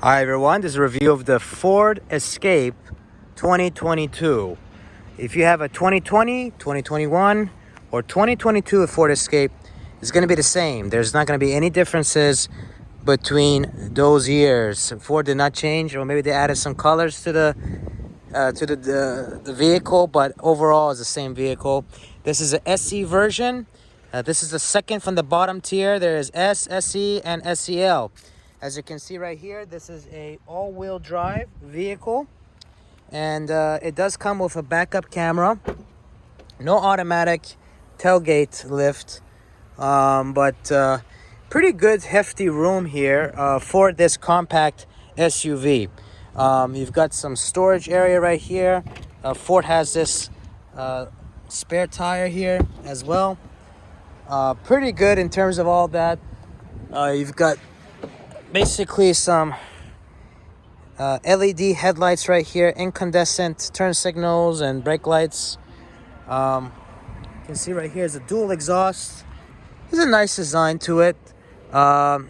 Hi everyone, this is a review of the Ford Escape 2022. If you have a 2020, 2021, or 2022 Ford Escape, it's going to be the same. There's not going to be any differences between those years. Ford did not change, or maybe they added some colors to the vehicle, but overall it's the same vehicle. This is an SE version. This is the second from the bottom tier. There is S, SE, and SEL. As you can see right here, this is a all-wheel drive vehicle, and it does come with a backup camera, no automatic tailgate lift, but pretty good hefty room here for this compact SUV. You've got some storage area right here. Ford has this spare tire here as well. Pretty good in terms of all that. You've got basically some LED headlights right here, incandescent turn signals and brake lights. You can see right here is a dual exhaust. There's a nice design to it. The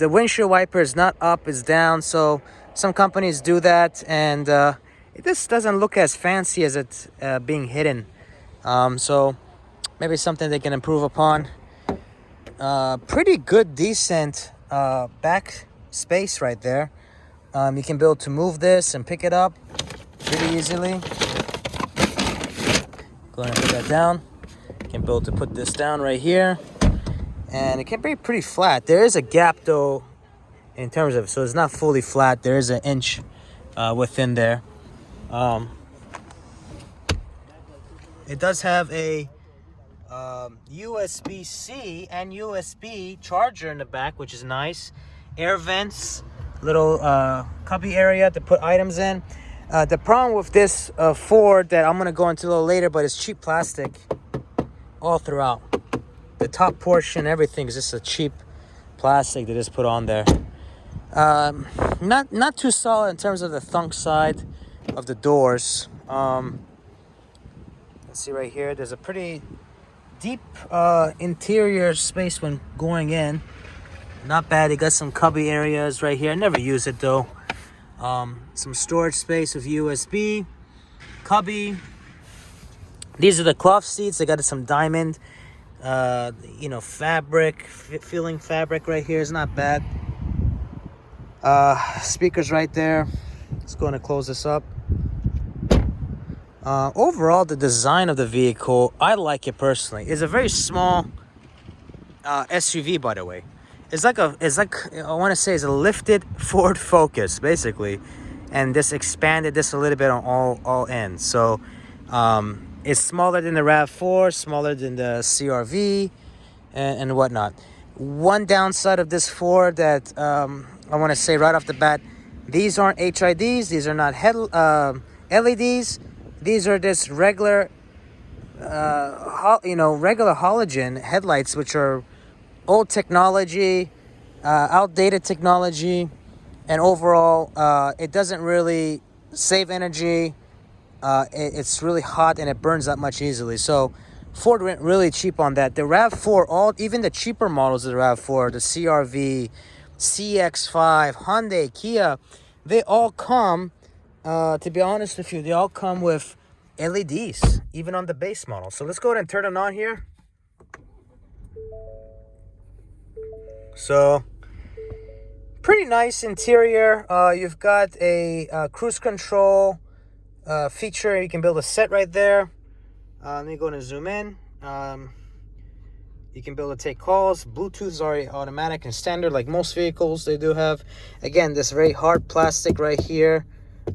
windshield wiper is not up, it's down, so some companies do that, and it just doesn't look as fancy as it being hidden. So maybe something they can improve upon. Pretty good, decent back space right there. You can be able to move this and pick it up pretty easily. Go ahead and put that down. You can be able to put this down right here, and it can be pretty flat. There is a gap though in terms of, so it's not fully flat. There is an inch within there. It does have a USB-C and USB charger in the back, which is nice. Air vents, little cubby area to put items in. The problem with this Ford that I'm going to go into a little later, but it's cheap plastic all throughout. The top portion, everything is just a cheap plastic that is put on there. Not too solid in terms of the thunk side of the doors. Let's see right here, there's a pretty deep interior space when going in. Not bad. You got some cubby areas right here. I never use it though. Some storage space with USB cubby. These are the cloth seats. They got some diamond fabric, feeling fabric right here. Is not bad. Speakers right there. Let's go and close this up. Overall, the design of the vehicle, I like it personally. It's a very small SUV, by the way. It's like I want to say it's a lifted Ford Focus, basically, and just expanded this a little bit on all ends. So it's smaller than the RAV4, smaller than the CRV, and whatnot. One downside of this Ford that I want to say right off the bat, these aren't HIDs. These are not LEDs. These are just regular, regular halogen headlights, which are old technology, outdated technology, and overall, it doesn't really save energy. It's really hot and it burns that much easily. So Ford went really cheap on that. The RAV4, even the cheaper models of the RAV4, the CRV, CX-5, Hyundai, Kia, they all come. To be honest with you, they all come with LEDs, even on the base model. So let's go ahead and turn it on here. So, pretty nice interior. You've got a cruise control feature. You can build a set right there. Let me go and zoom in. You can be able to take calls. Bluetooth is already automatic and standard, like most vehicles they do have. Again, this very hard plastic right here.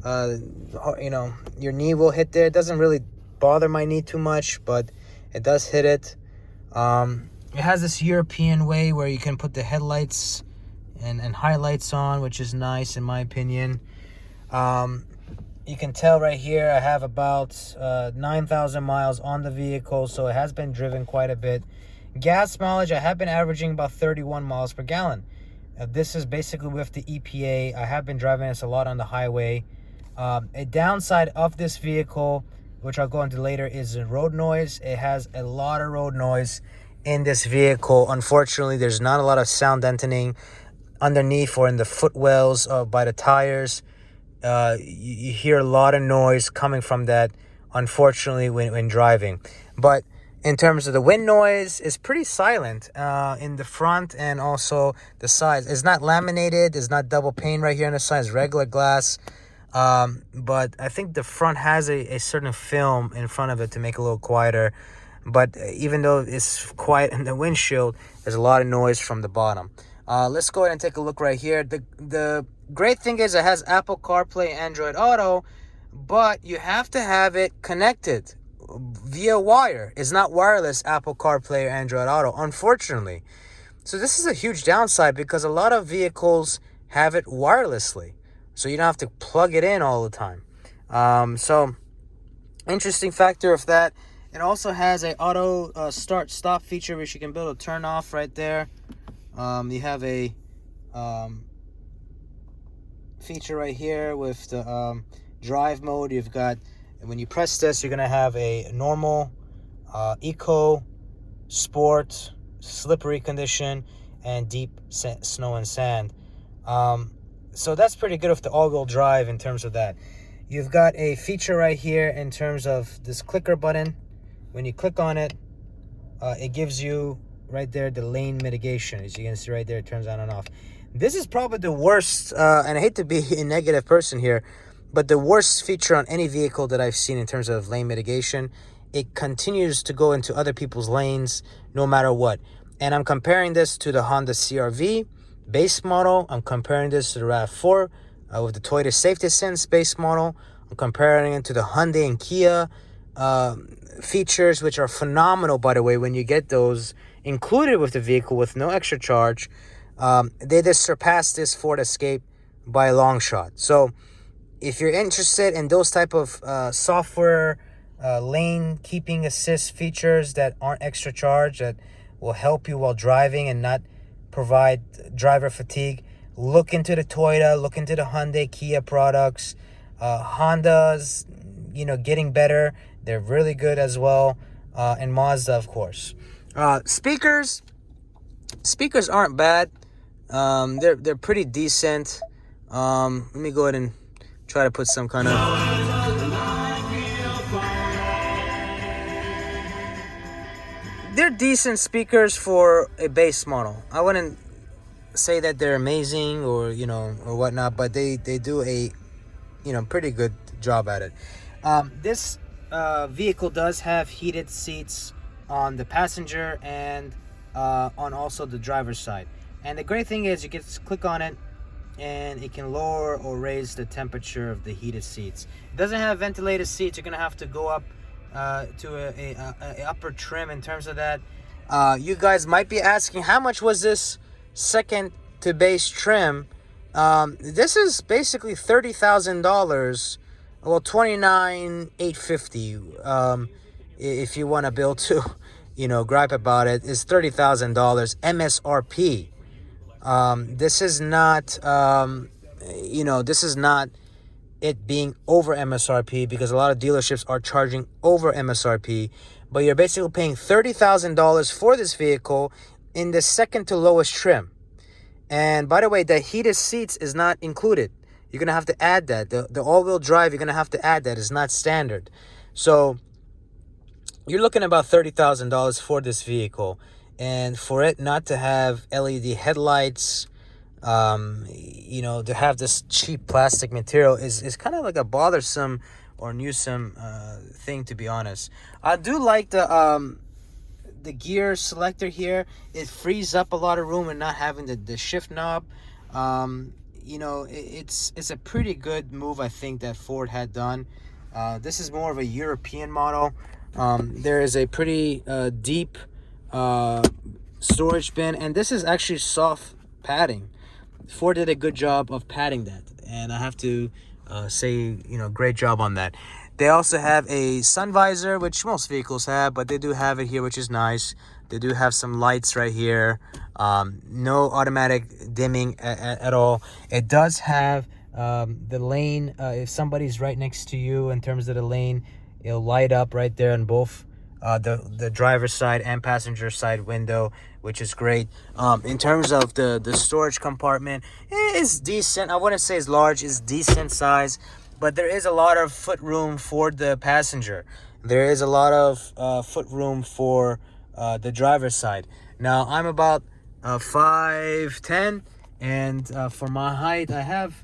Your knee will hit there. It doesn't really bother my knee too much, but it does hit it. It has this European way where you can put the headlights and highlights on, which is nice in my opinion. You can tell right here I have about 9,000 miles on the vehicle, so it has been driven quite a bit. Gas mileage, I have been averaging about 31 miles per gallon. This is basically with the EPA. I have been driving this a lot on the highway. A downside of this vehicle, which I'll go into later, is the road noise. It has a lot of road noise in this vehicle. Unfortunately, there's not a lot of sound deadening. underneath or in the footwells by the tires. You hear a lot of noise coming from that, unfortunately, when driving. But in terms of the wind noise, it's pretty silent in the front and also the sides. It's not laminated. It's not double pane right here on the side. It's regular glass. But I think the front has a certain film in front of it to make it a little quieter. But even though it's quiet in the windshield, there's a lot of noise from the bottom. Let's go ahead and take a look right here. The great thing is it has Apple CarPlay, Android Auto, but you have to have it connected via wire. It's not wireless Apple CarPlay or Android Auto, unfortunately. So this is a huge downside because a lot of vehicles have it wirelessly. So you don't have to plug it in all the time. So interesting factor of that. It also has a auto start stop feature, which you can be able to turn off right there. You have a feature right here with the drive mode. You've got, when you press this, you're gonna have a normal, eco, sport, slippery condition, and deep snow and sand. So that's pretty good with the all-wheel drive in terms of that. You've got a feature right here in terms of this clicker button. When you click on it, it gives you right there the lane mitigation. As you can see right there, it turns on and off. This is probably the worst, and I hate to be a negative person here, but the worst feature on any vehicle that I've seen in terms of lane mitigation. It continues to go into other people's lanes no matter what. And I'm comparing this to the Honda CR-V base model. I'm comparing this to the RAV4 with the Toyota Safety Sense base model. I'm comparing it to the Hyundai and Kia features, which are phenomenal, by the way, when you get those included with the vehicle with no extra charge. They just surpassed this Ford Escape by a long shot. So if you're interested in those type of software lane keeping assist features that aren't extra charge, that will help you while driving and not provide driver fatigue, look into the Toyota, look into the Hyundai, Kia products. Honda's, getting better. They're really good as well. And Mazda, of course. Speakers aren't bad. They're pretty decent. Let me go ahead and try to put some kind of... They're decent speakers for a base model. I wouldn't say that they're amazing or or whatnot, but they do a pretty good job at it. This vehicle does have heated seats on the passenger and on also the driver's side. And the great thing is you can just click on it and it can lower or raise the temperature of the heated seats. It doesn't have ventilated seats. You're gonna have to go up to a upper trim in terms of that. You guys might be asking, how much was this second to base trim? This is basically $30,000. Well, $29,850. If you want to be able to, gripe about it, is $30,000 MSRP. This is not, this is not it being over MSRP, because a lot of dealerships are charging over MSRP. But you're basically paying $30,000 for this vehicle in the second to lowest trim. And by the way, the heated seats is not included. You're going to have to add that. The all-wheel drive, you're going to have to add that. It's not standard. So you're looking at about $30,000 for this vehicle. And for it not to have LED headlights, to have this cheap plastic material is kind of like a bothersome or newsome thing, to be honest. I do like the gear selector here. It frees up a lot of room and not having the shift knob. It's a pretty good move, I think, that Ford had done. This is more of a European model. There is a pretty deep storage bin, and this is actually soft padding. Ford did a good job of padding that, and I have to say, great job on that. They also have a sun visor, which most vehicles have, but they do have it here, which is nice. They do have some lights right here. No automatic dimming at all. It does have the lane. If somebody's right next to you in terms of the lane, it'll light up right there on both the driver's side and passenger side window, which is great. In terms of the storage compartment, it is decent. I wouldn't say it's large, it's decent size, but there is a lot of foot room for the passenger. There is a lot of foot room for the driver's side. Now I'm about 5'10", and for my height, I have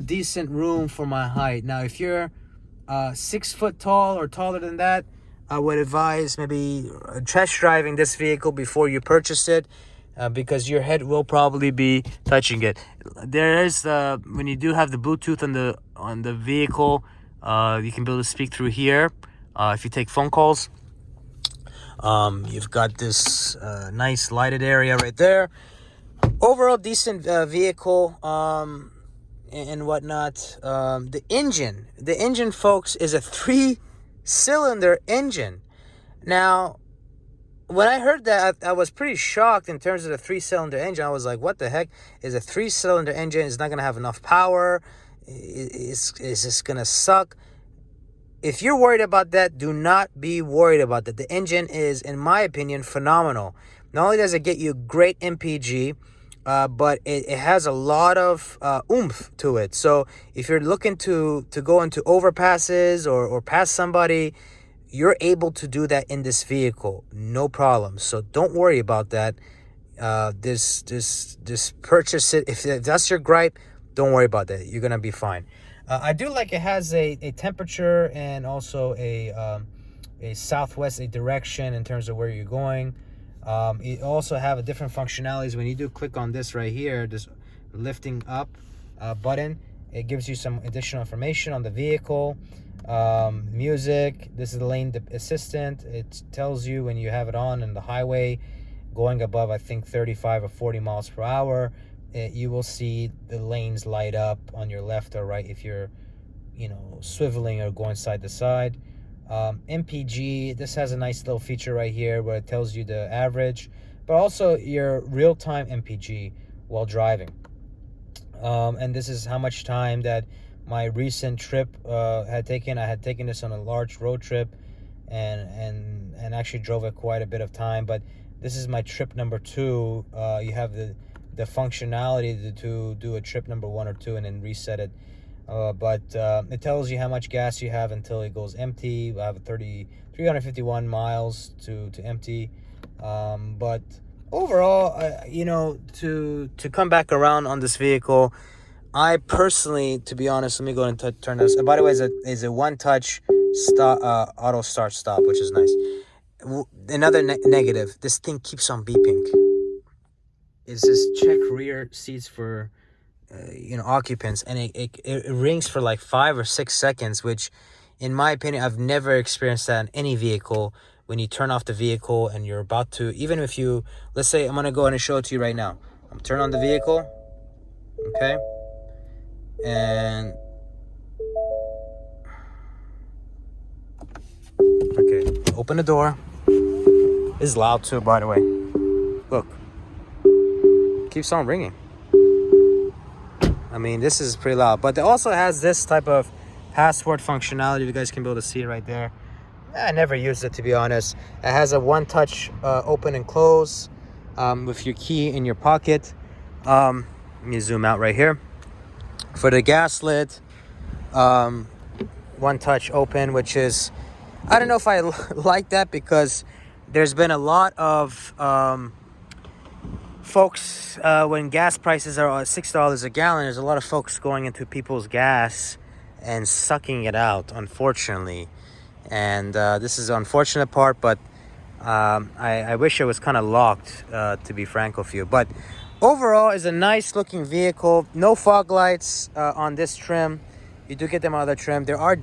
decent room for my height. Now if you're 6 foot tall or taller than that, I would advise maybe test driving this vehicle before you purchase it, because your head will probably be touching it. There is when you do have the Bluetooth on the vehicle, you can be able to speak through here. If you take phone calls, you've got this nice lighted area right there. Overall decent vehicle and whatnot. The engine, folks, is a 3-cylinder engine. Now, when I heard that, I was pretty shocked in terms of the 3-cylinder engine. I was like, what the heck? Is a 3-cylinder engine is not going to have enough power? Is this going to suck? If you're worried about that, do not be worried about that. The engine is, in my opinion, phenomenal. Not only does it get you great MPG, but it has a lot of oomph to it. So if you're looking to go into overpasses or pass somebody, you're able to do that in this vehicle, no problem. So don't worry about that. This purchase it. If that's your gripe, don't worry about that. You're gonna be fine. I do like it has a temperature and also a southwest, a direction in terms of where you're going. It also have a different functionalities. When you do click on this right here, this lifting up button, it gives you some additional information on the vehicle. Music, this is the lane assistant. It tells you when you have it on in the highway going above, I think 35 or 40 miles per hour, you will see the lanes light up on your left or right if you're swiveling or going side to side. MPG, this has a nice little feature right here where it tells you the average, but also your real-time MPG while driving. And this is how much time that my recent trip had taken. I had taken this on a large road trip and actually drove it quite a bit of time, but this is my trip number 2. You have the functionality to do a trip number 1 or 2 and then reset it. But it tells you how much gas you have until it goes empty. I have 351 miles to empty. But overall, to come back around on this vehicle, I personally, to be honest, let me go and turn this. And by the way, is a one-touch auto start stop, which is nice. Another negative, this thing keeps on beeping. It says check rear seats for occupants, and it rings for like 5 or 6 seconds, which in my opinion, I've never experienced that in any vehicle. When you turn off the vehicle and you're about to, even if you, let's say I'm gonna go ahead and show it to you right now. I'm turn on the vehicle, okay, and okay, open the door. It's loud too, by the way. Look, keeps on ringing. I mean, this is pretty loud, but it also has this type of password functionality. You guys can be able to see it right there. I never used it, to be honest. It has a one-touch open and close with your key in your pocket. Let me zoom out right here. For the gas lid, one-touch open, which is, I don't know if I like that, because there's been a lot of folks, when gas prices are $6 a gallon, there's a lot of folks going into people's gas and sucking it out, unfortunately. And this is the unfortunate part, but I wish it was kind of locked, to be frank with you. But overall, it's a nice looking vehicle. No fog lights on this trim. You do get them on other trim. There are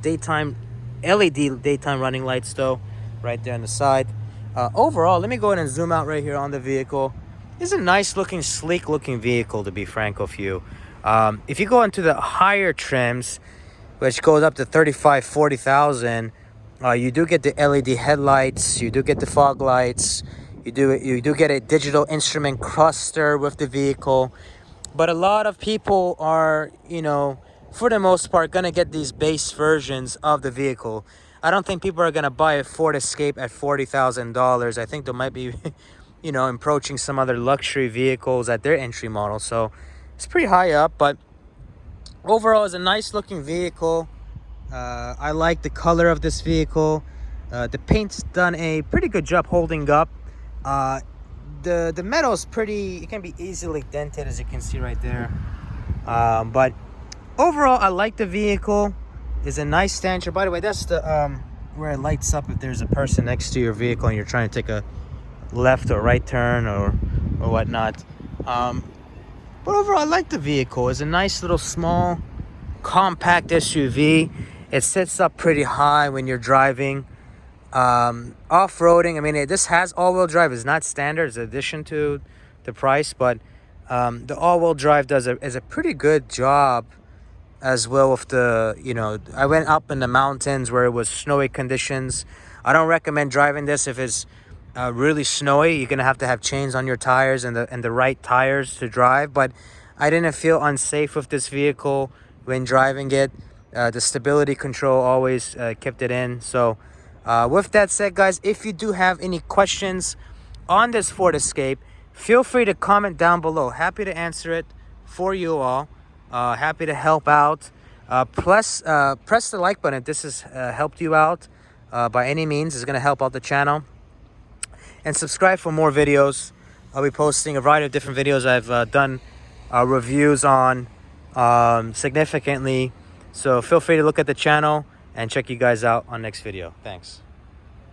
LED daytime running lights though, right there on the side. Overall, let me go ahead and zoom out right here on the vehicle. It's a nice looking, sleek looking vehicle, to be frank with you. If you go into the higher trims, which goes up to 35, 40,000, you do get the LED headlights, you do get the fog lights, you do get a digital instrument cluster with the vehicle. But a lot of people are, for the most part, gonna get these base versions of the vehicle. I don't think people are gonna buy a Ford Escape at $40,000. I think they might be, you know, approaching some other luxury vehicles at their entry model. So it's pretty high up, but overall, it's a nice looking vehicle. I like the color of this vehicle. The paint's done a pretty good job holding up. The metal is pretty, it can be easily dented, as you can see right there. But overall, I like the vehicle. It's a nice stanchion. By the way, that's the where it lights up if there's a person next to your vehicle and you're trying to take a left or right turn or whatnot. But overall, I like the vehicle. It's a nice little small compact SUV. It sits up pretty high when you're driving. Off-roading, I mean, this has all-wheel drive. It's not standard. It's an addition to the price, but the all-wheel drive is a pretty good job as well with the, you know, I went up in the mountains where it was snowy conditions. I don't recommend driving this if it's really snowy. You're gonna have to have chains on your tires and the right tires to drive, but I didn't feel unsafe with this vehicle when driving it. The stability control always kept it in. So with that said, guys, if you do have any questions on this Ford Escape, feel free to comment down below. Happy to answer it for you all. Happy to help out. Press the like button if this has helped you out by any means. It's going to help out the channel. And subscribe for more videos. I'll be posting a variety of different videos. I've done reviews on significantly. So feel free to look at the channel and check you guys out on next video. Thanks.